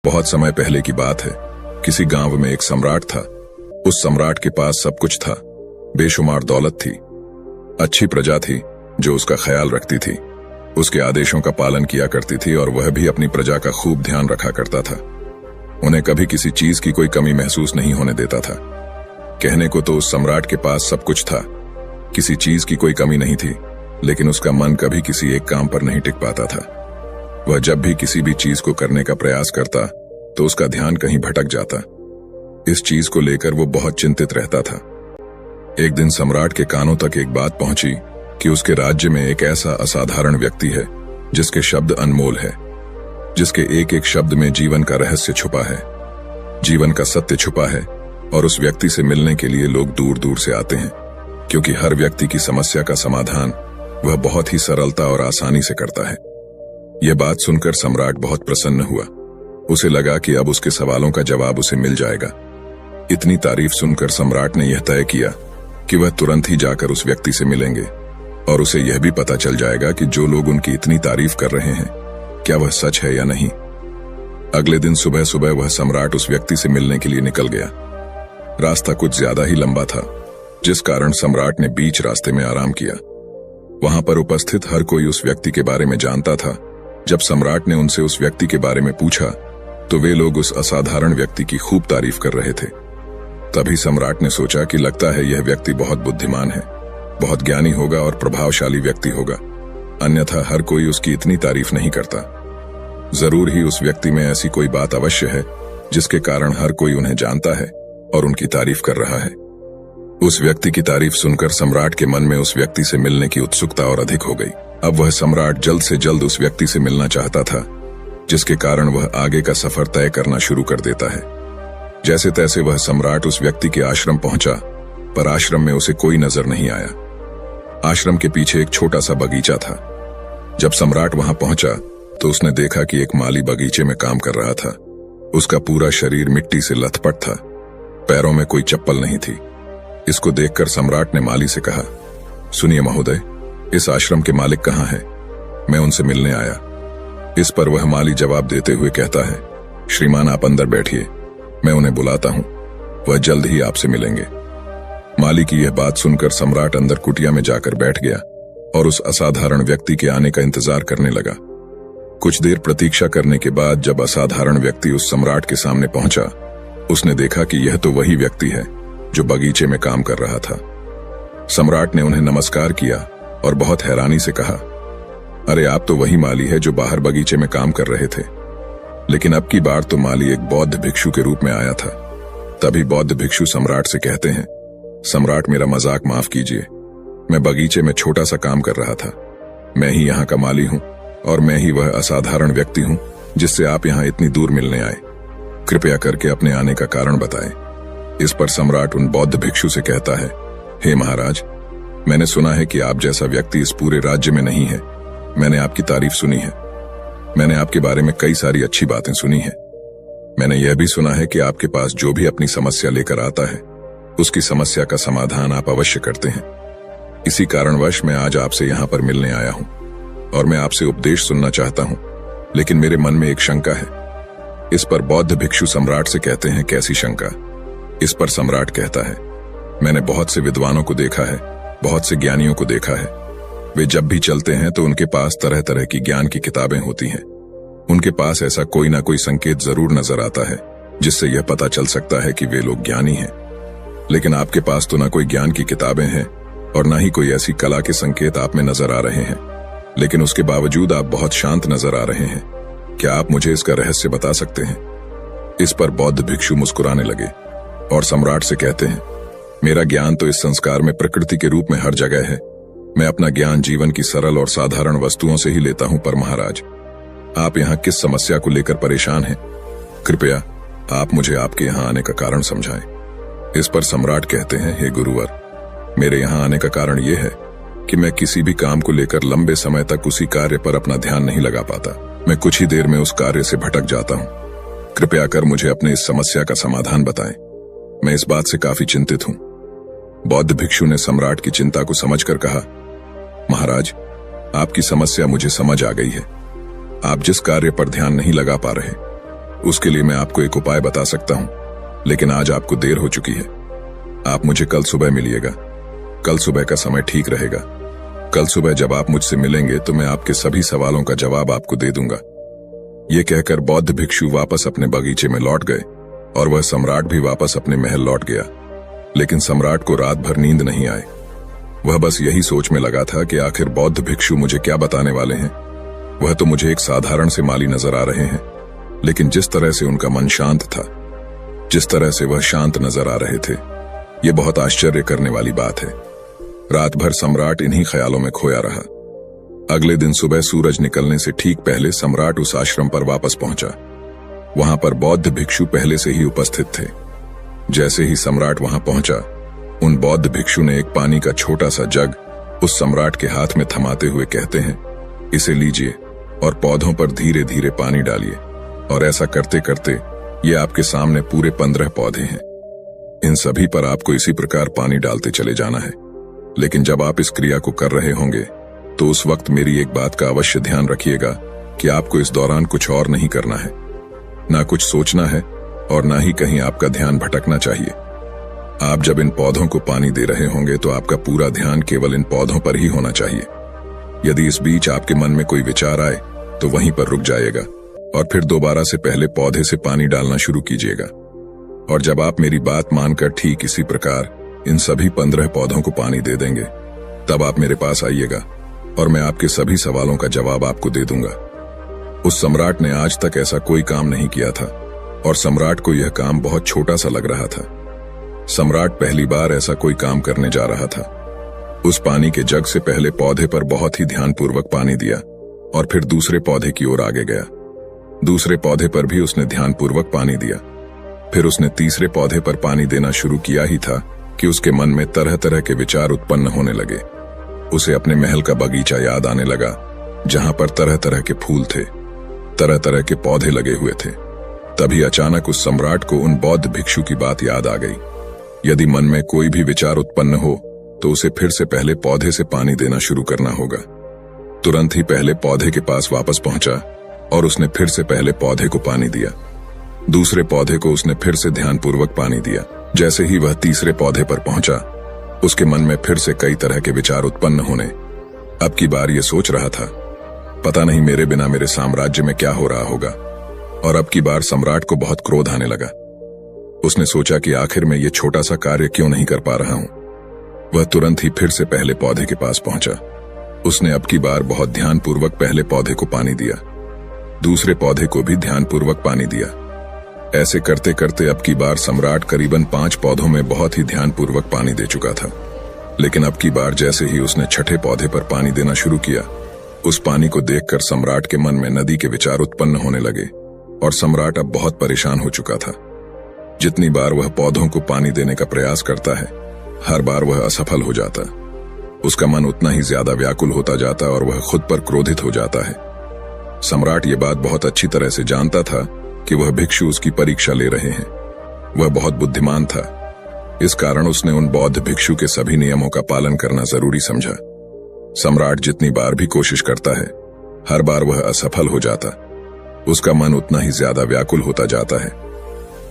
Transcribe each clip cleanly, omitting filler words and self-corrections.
बहुत समय पहले की बात है। किसी गांव में एक सम्राट था। उस सम्राट के पास सब कुछ था। बेशुमार दौलत थी, अच्छी प्रजा थी जो उसका ख्याल रखती थी, उसके आदेशों का पालन किया करती थी और वह भी अपनी प्रजा का खूब ध्यान रखा करता था। उन्हें कभी किसी चीज की कोई कमी महसूस नहीं होने देता था। कहने को तो उस सम्राट के पास सब कुछ था, किसी चीज की कोई कमी नहीं थी, लेकिन उसका मन कभी किसी एक काम पर नहीं टिक पाता था। वह जब भी किसी भी चीज को करने का प्रयास करता तो उसका ध्यान कहीं भटक जाता। इस चीज को लेकर वो बहुत चिंतित रहता था। एक दिन सम्राट के कानों तक एक बात पहुंची कि उसके राज्य में एक ऐसा असाधारण व्यक्ति है जिसके शब्द अनमोल है, जिसके एक एक शब्द में जीवन का रहस्य छुपा है, जीवन का सत्य छुपा है। और उस व्यक्ति से मिलने के लिए लोग दूर दूर से आते हैं, क्योंकि हर व्यक्ति की समस्या का समाधान वह बहुत ही सरलता और आसानी से करता है। यह बात सुनकर सम्राट बहुत प्रसन्न हुआ। उसे लगा कि अब उसके सवालों का जवाब उसे मिल जाएगा। इतनी तारीफ सुनकर सम्राट ने यह तय किया कि वह तुरंत ही जाकर उस व्यक्ति से मिलेंगे और उसे यह भी पता चल जाएगा कि जो लोग उनकी इतनी तारीफ कर रहे हैं क्या वह सच है या नहीं। अगले दिन सुबह सुबह वह सम्राट उस व्यक्ति से मिलने के लिए निकल गया। रास्ता कुछ ज्यादा ही लंबा था, जिस कारण सम्राट ने बीच रास्ते में आराम किया। वहां पर उपस्थित हर कोई उस व्यक्ति के बारे में जानता था। जब सम्राट ने उनसे उस व्यक्ति के बारे में पूछा तो वे लोग उस असाधारण व्यक्ति की खूब तारीफ कर रहे थे। तभी सम्राट ने सोचा कि लगता है यह व्यक्ति बहुत बुद्धिमान है, बहुत ज्ञानी होगा और प्रभावशाली व्यक्ति होगा, अन्यथा हर कोई उसकी इतनी तारीफ नहीं करता। जरूर ही उस व्यक्ति में ऐसी कोई बात अवश्य है जिसके कारण हर कोई उन्हें जानता है और उनकी तारीफ कर रहा है। उस व्यक्ति की तारीफ सुनकर सम्राट के मन में उस व्यक्ति से मिलने की उत्सुकता और अधिक हो गई। अब वह सम्राट जल्द से जल्द उस व्यक्ति से मिलना चाहता था, जिसके कारण वह आगे का सफर तय करना शुरू कर देता है। जैसे तैसे वह सम्राट उस व्यक्ति के आश्रम पहुंचा, पर आश्रम में उसे कोई नजर नहीं आया। आश्रम के पीछे एक छोटा सा बगीचा था। जब सम्राट वहां पहुंचा तो उसने देखा कि एक माली बगीचे में काम कर रहा था। उसका पूरा शरीर मिट्टी से लथपथ था, पैरों में कोई चप्पल नहीं थी। इसको देखकर सम्राट ने माली से कहा, सुनिए महोदय, इस आश्रम के मालिक कहाँ हैं? मैं उनसे मिलने आया। इस पर वह माली जवाब देते हुए कहता है, श्रीमान आप अंदर बैठिए, मैं उन्हें बुलाता हूं, वह जल्द ही आपसे मिलेंगे। माली की यह बात सुनकर सम्राट अंदर कुटिया में जाकर बैठ गया और उस असाधारण व्यक्ति के आने का इंतजार करने लगा। कुछ देर प्रतीक्षा करने के बाद जब असाधारण व्यक्ति उस सम्राट के सामने पहुंचा, उसने देखा कि यह तो वही व्यक्ति है जो बगीचे में काम कर रहा था। सम्राट ने उन्हें नमस्कार किया और बहुत हैरानी से कहा, अरे आप तो वही माली है जो बाहर बगीचे में काम कर रहे थे। लेकिन अब की बार तो माली एक बौद्ध भिक्षु के रूप में आया था। तभी बौद्ध भिक्षु सम्राट से कहते हैं, सम्राट मेरा मजाक माफ कीजिए, मैं बगीचे में छोटा सा काम कर रहा था। मैं ही यहाँ का माली हूँ और मैं ही वह असाधारण व्यक्ति हूँ जिससे आप यहाँ इतनी दूर मिलने आए। कृपया करके अपने आने का कारण बताएं। इस पर सम्राट उन बौद्ध भिक्षु से कहता है, हे महाराज, मैंने सुना है कि आप जैसा व्यक्ति इस पूरे राज्य में नहीं है। मैंने आपकी तारीफ सुनी है, मैंने आपके बारे में कई सारी अच्छी बातें सुनी है। मैंने यह भी सुना है कि आपके पास जो भी अपनी समस्या लेकर आता है उसकी समस्या का समाधान आप अवश्य करते हैं। इसी कारणवश मैं आज आपसे यहाँ पर मिलने आया हूँ और मैं आपसे उपदेश सुनना चाहता हूँ, लेकिन मेरे मन में एक शंका है। इस पर बौद्ध भिक्षु सम्राट से कहते हैं, कैसी शंका? इस पर सम्राट कहता है, मैंने बहुत से विद्वानों को देखा है, बहुत से ज्ञानियों को देखा है। वे जब भी चलते हैं तो उनके पास तरह तरह की ज्ञान की किताबें होती हैं। उनके पास ऐसा कोई ना कोई संकेत जरूर नजर आता है जिससे यह पता चल सकता है कि वे लोग ज्ञानी हैं। लेकिन आपके पास तो ना कोई ज्ञान की किताबें हैं और ना ही कोई ऐसी कला के संकेत आप में नजर आ रहे हैं, लेकिन उसके बावजूद आप बहुत शांत नजर आ रहे हैं। क्या आप मुझे इसका रहस्य बता सकते हैं? इस पर बौद्ध भिक्षु मुस्कुराने लगे और सम्राट से कहते हैं, मेरा ज्ञान तो इस संस्कार में प्रकृति के रूप में हर जगह है। मैं अपना ज्ञान जीवन की सरल और साधारण वस्तुओं से ही लेता हूं। पर महाराज, आप यहाँ किस समस्या को लेकर परेशान हैं? कृपया आप मुझे आपके यहाँ आने का कारण समझाएं। इस पर सम्राट कहते हैं, हे गुरुवर, मेरे यहाँ आने का कारण यह है कि मैं किसी भी काम को लेकर लंबे समय तक उसी कार्य पर अपना ध्यान नहीं लगा पाता। मैं कुछ ही देर में उस कार्य से भटक जाता हूँ। कृपया कर मुझे अपने इस समस्या का समाधान बताएं। मैं इस बात से काफी चिंतित हूँ। बौद्ध भिक्षु ने सम्राट की चिंता को समझकर कहा, महाराज, आपकी समस्या मुझे समझ आ गई है। आप जिस कार्य पर ध्यान नहीं लगा पा रहे उसके लिए मैं आपको एक उपाय बता सकता हूं, लेकिन आज आपको देर हो चुकी है। आप मुझे कल सुबह मिलिएगा। कल सुबह का समय ठीक रहेगा। कल सुबह जब आप मुझसे मिलेंगे तो मैं आपके सभी सवालों का जवाब आपको दे दूंगा। ये कहकर बौद्ध भिक्षु वापस अपने बगीचे में लौट गए और वह सम्राट भी वापस अपने महल लौट गया। लेकिन सम्राट को रात भर नींद नहीं आई। वह बस यही सोच में लगा था कि आखिर बौद्ध भिक्षु मुझे क्या बताने वाले हैं। वह तो मुझे एक साधारण से माली नजर आ रहे हैं, लेकिन जिस तरह से उनका मन शांत था, जिस तरह से वह शांत नजर आ रहे थे, ये बहुत आश्चर्य करने वाली बात है। रात भर सम्राट इन्हीं ख्यालों में खोया रहा। अगले दिन सुबह सूरज निकलने से ठीक पहले सम्राट उस आश्रम पर वापस पहुंचा। वहां पर बौद्ध भिक्षु पहले से ही उपस्थित थे। जैसे ही सम्राट वहां पहुंचा, उन बौद्ध भिक्षु ने एक पानी का छोटा सा जग उस सम्राट के हाथ में थमाते हुए कहते हैं, इसे लीजिए और पौधों पर धीरे धीरे पानी डालिए। और ऐसा करते करते ये आपके सामने पूरे 15 पौधे हैं। इन सभी पर आपको इसी प्रकार पानी डालते चले जाना है। लेकिन जब आप इस क्रिया को कर रहे होंगे तो उस वक्त मेरी एक बात का अवश्य ध्यान रखिएगा कि आपको इस दौरान कुछ और नहीं करना है, ना कुछ सोचना है और ना ही कहीं आपका ध्यान भटकना चाहिए। आप जब इन पौधों को पानी दे रहे होंगे तो आपका पूरा ध्यान केवल इन पौधों पर ही होना चाहिए। यदि इस बीच आपके मन में कोई विचार आए तो वहीं पर रुक जाइएगा और फिर दोबारा से पहले पौधे से पानी डालना शुरू कीजिएगा। और जब आप मेरी बात मानकर ठीक इसी प्रकार इन सभी 15 पौधों को पानी दे देंगे, तब आप मेरे पास आइएगा और मैं आपके सभी सवालों का जवाब आपको दे दूंगा। उस सम्राट ने आज तक ऐसा कोई काम नहीं किया था और सम्राट को यह काम बहुत छोटा सा लग रहा था। सम्राट पहली बार ऐसा कोई काम करने जा रहा था। उस पानी के जग से पहले पौधे पर बहुत ही ध्यानपूर्वक पानी दिया और फिर दूसरे पौधे की ओर आगे गया। दूसरे पौधे पर भी उसने ध्यानपूर्वक पानी दिया। फिर उसने तीसरे पौधे पर पानी देना शुरू किया ही था कि उसके मन में तरह तरह के विचार उत्पन्न होने लगे। उसे अपने महल का बगीचा याद आने लगा, जहां पर तरह तरह के फूल थे, तरह तरह के पौधे लगे हुए थे। तभी अचानक उस सम्राट को उन बौद्ध भिक्षु की बात याद आ गई। यदि मन में कोई भी विचार उत्पन्न हो तो उसे फिर से पहले पौधे से पानी देना शुरू करना होगा। तुरंत ही पहले पौधे के पास वापस पहुंचा और उसने फिर से पहले पौधे को पानी दिया। दूसरे पौधे को उसने फिर से ध्यानपूर्वक पानी दिया। जैसे ही वह तीसरे पौधे पर पहुंचा, उसके मन में फिर से कई तरह के विचार उत्पन्न होने। अब की बार ये सोच रहा था, पता नहीं मेरे बिना मेरे साम्राज्य में क्या हो रहा होगा। और अब की बार सम्राट को बहुत क्रोध आने लगा। उसने सोचा कि आखिर मैं ये छोटा सा कार्य क्यों नहीं कर पा रहा हूं। वह तुरंत ही फिर से पहले पौधे के पास पहुंचा। उसने अब की बार बहुत ध्यानपूर्वक पहले पौधे को पानी दिया, दूसरे पौधे को भी ध्यानपूर्वक पानी दिया। ऐसे करते करते अब की बार सम्राट करीबन 5 पौधों में बहुत ही ध्यानपूर्वक पानी दे चुका था। लेकिन अब की बार जैसे ही उसने छठे पौधे पर पानी देना शुरू किया, उस पानी को देखकर सम्राट के मन में नदी के विचार उत्पन्न होने लगे और सम्राट अब बहुत परेशान हो चुका था। जितनी बार वह पौधों को पानी देने का प्रयास करता है, हर बार वह असफल हो जाता। उसका मन उतना ही ज्यादा व्याकुल होता जाता और वह खुद पर क्रोधित हो जाता है। सम्राट ये बात बहुत अच्छी तरह से जानता था कि वह भिक्षु उसकी परीक्षा ले रहे हैं। वह बहुत बुद्धिमान था, इस कारण उसने उन बौद्ध भिक्षु के सभी नियमों का पालन करना जरूरी समझा। सम्राट जितनी बार भी कोशिश करता है, हर बार वह असफल हो जाता। उसका मन उतना ही ज्यादा व्याकुल होता जाता है,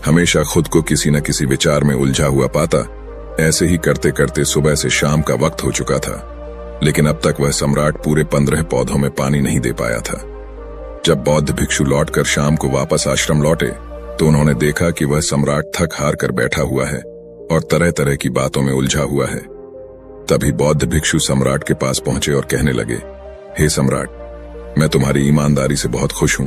हमेशा खुद को किसी न किसी विचार में उलझा हुआ पाता। ऐसे ही करते करते सुबह से शाम का वक्त हो चुका था, लेकिन अब तक वह सम्राट पूरे 15 पौधों में पानी नहीं दे पाया था। जब बौद्ध भिक्षु लौटकर शाम को वापस आश्रम लौटे तो उन्होंने देखा कि वह सम्राट थक हार कर बैठा हुआ है और तरह तरह की बातों में उलझा हुआ है। तभी बौद्ध भिक्षु सम्राट के पास पहुंचे और कहने लगे, हे सम्राट, मैं तुम्हारी ईमानदारी से बहुत खुश हूं।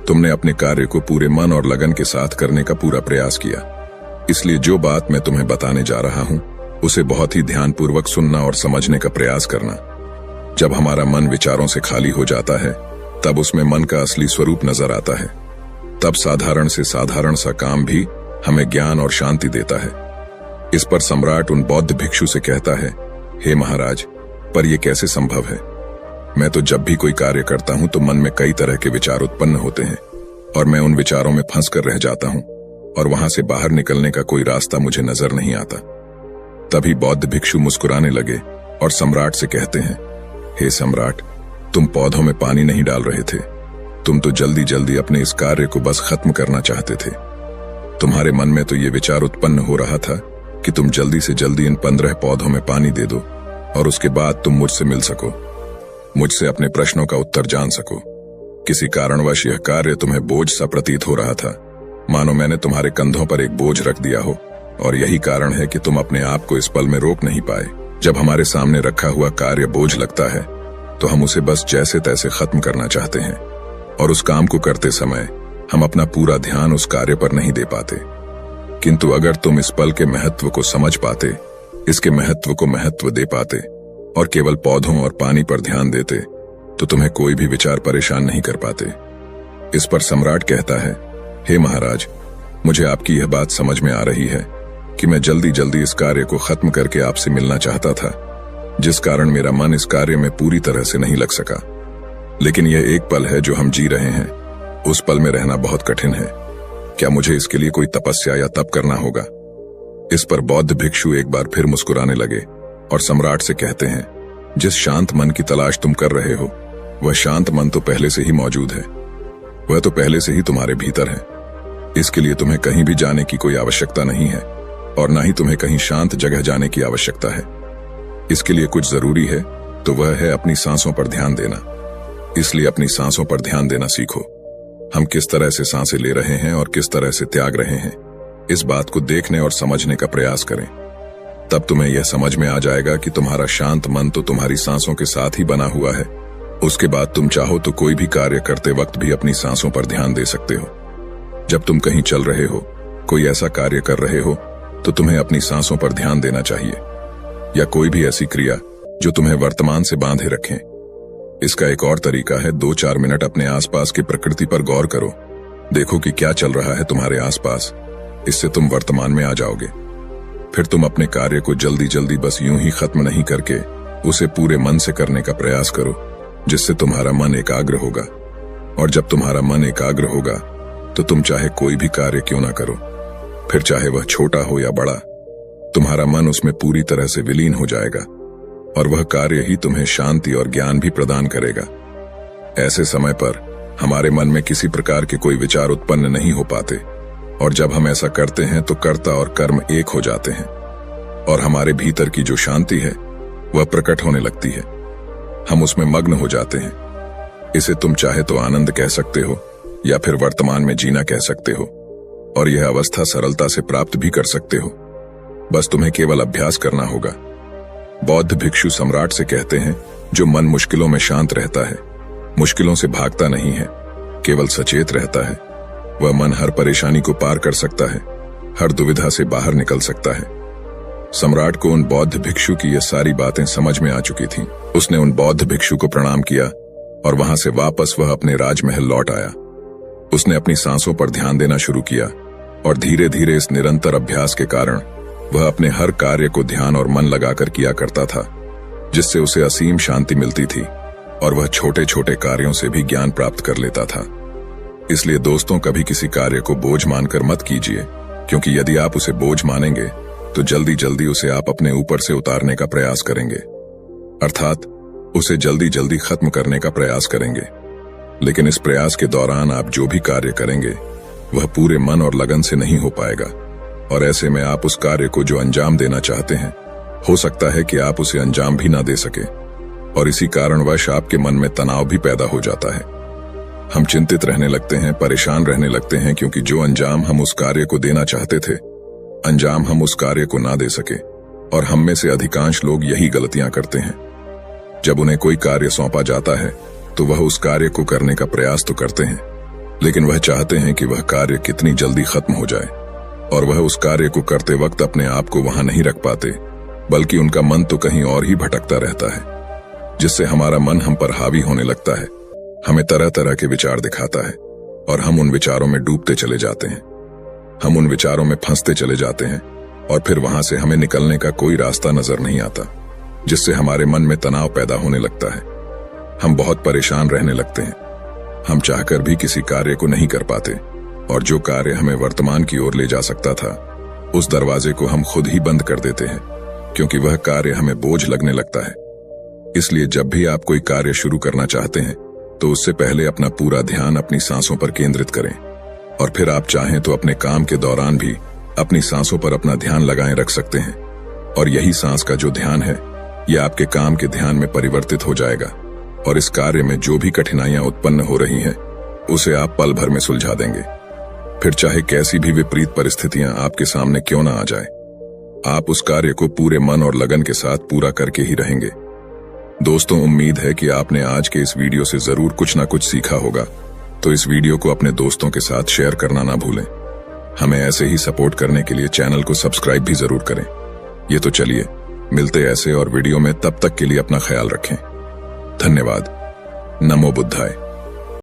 तुमने अपने कार्य को पूरे मन और लगन के साथ करने का पूरा प्रयास किया, इसलिए जो बात मैं तुम्हें बताने जा रहा हूं उसे बहुत ही ध्यानपूर्वक सुनना और समझने का प्रयास करना। जब हमारा मन विचारों से खाली हो जाता है, तब उसमें मन का असली स्वरूप नजर आता है। तब साधारण से साधारण सा काम भी हमें ज्ञान और शांति देता है। इस पर सम्राट उन बौद्ध भिक्षु से कहता है, हे महाराज, पर यह कैसे संभव है? मैं तो जब भी कोई कार्य करता हूं तो मन में कई तरह के विचार उत्पन्न होते हैं और मैं उन विचारों में फंस कर रह जाता हूं और वहां से बाहर निकलने का कोई रास्ता मुझे नजर नहीं आता। तभी बौद्ध भिक्षु मुस्कुराने लगे और सम्राट से कहते हैं, हे सम्राट, तुम पौधों में पानी नहीं डाल रहे थे, तुम तो जल्दी जल्दी अपने इस कार्य को बस खत्म करना चाहते थे। तुम्हारे मन में तो ये विचार उत्पन्न हो रहा था कि तुम जल्दी से जल्दी इन 15 पौधों में पानी दे दो और उसके बाद तुम मुझसे मिल सको, मुझसे अपने प्रश्नों का उत्तर जान सको। किसी कारणवश यह कार्य तुम्हें बोझ सा प्रतीत हो रहा था, मानो मैंने तुम्हारे कंधों पर एक बोझ रख दिया हो, और यही कारण है कि तुम अपने आप को इस पल में रोक नहीं पाए। जब हमारे सामने रखा हुआ कार्य बोझ लगता है तो हम उसे बस जैसे तैसे खत्म करना चाहते हैं, और उस काम को करते समय हम अपना पूरा ध्यान उस कार्य पर नहीं दे पाते। किंतु अगर तुम इस पल के महत्व को समझ पाते, इसके महत्व को महत्व दे पाते और केवल पौधों और पानी पर ध्यान देते, तो तुम्हें कोई भी विचार परेशान नहीं कर पाते। इस पर सम्राट कहता है, हे महाराज, मुझे आपकी यह बात समझ में आ रही है कि मैं जल्दी जल्दी इस कार्य को खत्म करके आपसे मिलना चाहता था, जिस कारण मेरा मन इस कार्य में पूरी तरह से नहीं लग सका। लेकिन यह एक पल है जो हम जी रहे हैं, उस पल में रहना बहुत कठिन है। क्या मुझे इसके लिए कोई तपस्या या तप करना होगा? इस पर बौद्ध भिक्षु एक बार फिर मुस्कुराने लगे और सम्राट से कहते हैं, जिस शांत मन की तलाश तुम कर रहे हो, वह शांत मन तो पहले से ही मौजूद है, वह तो पहले से ही तुम्हारे भीतर है। इसके लिए तुम्हें कहीं भी जाने की कोई आवश्यकता नहीं है, और न ही तुम्हें कहीं शांत जगह जाने की आवश्यकता है। इसके लिए कुछ जरूरी है तो वह है अपनी सांसों पर ध्यान देना। इसलिए अपनी सांसों पर ध्यान देना सीखो। हम किस तरह से सांसें ले रहे हैं और किस तरह से त्याग रहे हैं, इस बात को देखने और समझने का प्रयास करें। तब तुम्हें यह समझ में आ जाएगा कि तुम्हारा शांत मन तो तुम्हारी सांसों के साथ ही बना हुआ है। उसके बाद तुम चाहो तो कोई भी कार्य करते वक्त भी अपनी सांसों पर ध्यान दे सकते हो। जब तुम कहीं चल रहे हो, कोई ऐसा कार्य कर रहे हो, तो तुम्हें अपनी सांसों पर ध्यान देना चाहिए, या कोई भी ऐसी क्रिया जो तुम्हें वर्तमान से बांधे रखें। इसका एक और तरीका है, 2-4 मिनट अपने आसपास की प्रकृति पर गौर करो। देखो कि क्या चल रहा है तुम्हारे आसपास। इससे तुम वर्तमान में आ जाओगे। फिर तुम अपने कार्य को जल्दी जल्दी बस यूं ही खत्म नहीं करके उसे पूरे मन से करने का प्रयास करो, जिससे तुम्हारा मन एकाग्र होगा। और जब तुम्हारा मन एकाग्र होगा तो तुम चाहे कोई भी कार्य क्यों ना करो, फिर चाहे वह छोटा हो या बड़ा, तुम्हारा मन उसमें पूरी तरह से विलीन हो जाएगा, और वह कार्य ही तुम्हें शांति और ज्ञान भी प्रदान करेगा। ऐसे समय पर हमारे मन में किसी प्रकार के कोई विचार उत्पन्न नहीं हो पाते, और जब हम ऐसा करते हैं तो कर्ता और कर्म एक हो जाते हैं, और हमारे भीतर की जो शांति है वह प्रकट होने लगती है। हम उसमें मग्न हो जाते हैं। इसे तुम चाहे तो आनंद कह सकते हो या फिर वर्तमान में जीना कह सकते हो, और यह अवस्था सरलता से प्राप्त भी कर सकते हो। बस तुम्हें केवल अभ्यास करना होगा। बौद्ध भिक्षु सम्राट से कहते हैं, जो मन मुश्किलों में शांत रहता है, मुश्किलों से भागता नहीं है, केवल सचेत रहता है, वह मन हर परेशानी को पार कर सकता है, हर दुविधा से बाहर निकल सकता है। सम्राट को उन बौद्ध भिक्षु की ये सारी बातें समझ में आ चुकी थीं। उसने उन बौद्ध भिक्षु को प्रणाम किया और वहां से वापस वह अपने राजमहल लौट आया। उसने अपनी सांसों पर ध्यान देना शुरू किया, और धीरे धीरे इस निरंतर अभ्यास के कारण वह अपने हर कार्य को ध्यान और मन लगाकर किया करता था, जिससे उसे असीम शांति मिलती थी, और वह छोटे छोटे कार्यों से भी ज्ञान प्राप्त कर लेता था। इसलिए दोस्तों, कभी किसी कार्य को बोझ मानकर मत कीजिए, क्योंकि यदि आप उसे बोझ मानेंगे तो जल्दी जल्दी उसे आप अपने ऊपर से उतारने का प्रयास करेंगे, अर्थात उसे जल्दी जल्दी खत्म करने का प्रयास करेंगे। लेकिन इस प्रयास के दौरान आप जो भी कार्य करेंगे वह पूरे मन और लगन से नहीं हो पाएगा, और ऐसे में आप उस कार्य को जो अंजाम देना चाहते हैं, हो सकता है कि आप उसे अंजाम भी ना दे सके, और इसी कारणवश आपके मन में तनाव भी पैदा हो जाता है। हम चिंतित रहने लगते हैं, परेशान रहने लगते हैं, क्योंकि जो अंजाम हम उस कार्य को देना चाहते थे, अंजाम हम उस कार्य को ना दे सके। और हम में से अधिकांश लोग यही गलतियां करते हैं। जब उन्हें कोई कार्य सौंपा जाता है तो वह उस कार्य को करने का प्रयास तो करते हैं, लेकिन वह चाहते हैं कि वह कार्य कितनी जल्दी खत्म हो जाए, और वह उस कार्य को करते वक्त अपने आप को वहां नहीं रख पाते, बल्कि उनका मन तो कहीं और ही भटकता रहता है, जिससे हमारा मन हम पर हावी होने लगता है, हमें तरह तरह के विचार दिखाता है, और हम उन विचारों में डूबते चले जाते हैं। हम उन विचारों में फंसते चले जाते हैं, और फिर वहां से हमें निकलने का कोई रास्ता नजर नहीं आता, जिससे हमारे मन में तनाव पैदा होने लगता है। हम बहुत परेशान रहने लगते हैं। हम चाहकर भी किसी कार्य को नहीं कर पाते, और जो कार्य हमें वर्तमान की ओर ले जा सकता था, उस दरवाजे को हम खुद ही बंद कर देते हैं, क्योंकि वह कार्य हमें बोझ लगने लगता है। इसलिए जब भी आप कोई कार्य शुरू करना चाहते हैं, तो उससे पहले अपना पूरा ध्यान अपनी सांसों पर केंद्रित करें, और फिर आप चाहें तो अपने काम के दौरान भी अपनी सांसों पर अपना ध्यान लगाए रख सकते हैं। और यही सांस का जो ध्यान है, यह आपके काम के ध्यान में परिवर्तित हो जाएगा, और इस कार्य में जो भी कठिनाइयां उत्पन्न हो रही हैं, उसे आप पल भर में सुलझा देंगे। फिर चाहे कैसी भी विपरीत परिस्थितियां आपके सामने क्यों ना आ जाए, आप उस कार्य को पूरे मन और लगन के साथ पूरा करके ही रहेंगे। दोस्तों, उम्मीद है कि आपने आज के इस वीडियो से जरूर कुछ ना कुछ सीखा होगा, तो इस वीडियो को अपने दोस्तों के साथ शेयर करना ना भूलें। हमें ऐसे ही सपोर्ट करने के लिए चैनल को सब्सक्राइब भी जरूर करें। ये तो चलिए, मिलते ऐसे और वीडियो में, तब तक के लिए अपना ख्याल रखें। धन्यवाद। नमो बुद्धाय।